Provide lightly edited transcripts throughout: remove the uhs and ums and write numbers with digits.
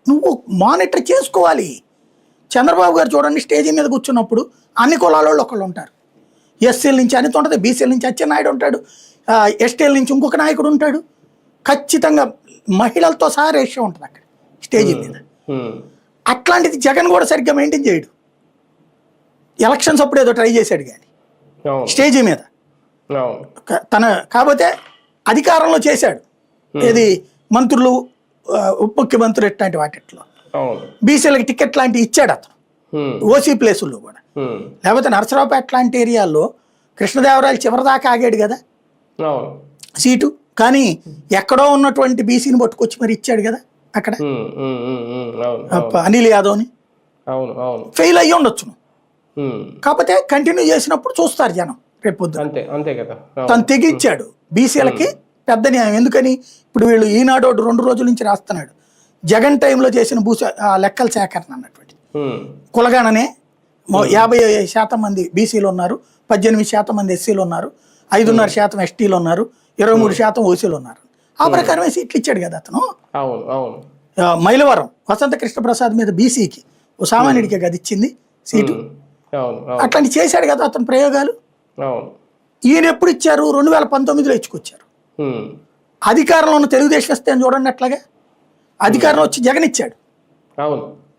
నువ్వు మానిటర్ చేసుకోవాలి. చంద్రబాబు గారు చూడండి, స్టేజీ మీద కూర్చున్నప్పుడు అన్ని కులాల వాళ్ళు ఒకళ్ళు ఉంటారు. ఎస్సీల నుంచి అనిత ఉంటుంది, బీసీల నుంచి అచ్చెన్నాయుడు ఉంటాడు, ఎస్టీల నుంచి ఇంకొక నాయకుడు ఉంటాడు. ఖచ్చితంగా మహిళలతో సహా రేషియో ఉంటుంది అక్కడ స్టేజీ మీద. అట్లాంటిది జగన్ కూడా సరిగ్గా మెయింటైన్ చేయడు. ఎలక్షన్స్ అప్పుడు ఏదో ట్రై చేశాడు కానీ స్టేజీ మీద తన కాకపోతే అధికారంలో చేశాడు. ఏది మంత్రులు, ఉప ముఖ్యమంత్రులు ఇట్లాంటి వాటిట్లో బీసీలకి టికెట్ లాంటివి ఇచ్చాడు అతను ఓసీ ప్లేసుల్లో కూడా. లేకపోతే నరసరావుపేట లాంటి ఏరియాల్లో కృష్ణదేవరాయలు చివరిదాకా ఆగాడు కదా సీటు, కానీ ఎక్కడో ఉన్నటువంటి బీసీని పట్టుకొచ్చి మరి ఇచ్చాడు కదా అక్కడ అనిల్ యాదవ్ని. ఫెయిల్ అయ్యి ఉండొచ్చు, కాకపోతే కంటిన్యూ చేసినప్పుడు చూస్తారు జనం రేపు పొద్దున. తను తెగిచ్చాడు బీసీలకి పెద్ద న్యాయం. ఎందుకని ఇప్పుడు వీళ్ళు ఈనాడు 2 రోజుల నుంచి రాస్తున్నాడు జగన్ టైంలో చేసిన లెక్కల సేకరణ అన్నటువంటి కులగణనే 50% మంది బీసీలు ఉన్నారు, 18% మంది ఎస్సీలు ఉన్నారు, 5.5% ఎస్టీలు ఉన్నారు, 23% ఓసీలు ఉన్నారు. ఆ ప్రకారమే సీట్లు ఇచ్చాడు కదా అతను. మైలవరం వసంత కృష్ణప్రసాద్ మీద బీసీకి ఓ సామాన్యుడికే కదా ఇచ్చింది సీటు. అట్లాంటి చేశాడు కదా అతను ప్రయోగాలు. ఈయన ఎప్పుడు ఇచ్చారు? 2019లో ఇచ్చుకొచ్చారు. అధికారంలో ఉన్న తెలుగుదేశం వస్తే అని చూడండి, అట్లాగే అధికారంలో వచ్చి జగన్ ఇచ్చాడు.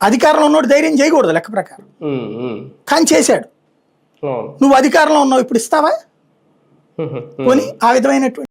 అధికారంలో ఉన్నోడు ధైర్యం చేయకూడదు లెక్క ప్రకారం, కానీ చేశాడు. నువ్వు అధికారంలో ఉన్నావు, ఇప్పుడు ఇస్తావా? పోనీ ఆ విధమైనటువంటి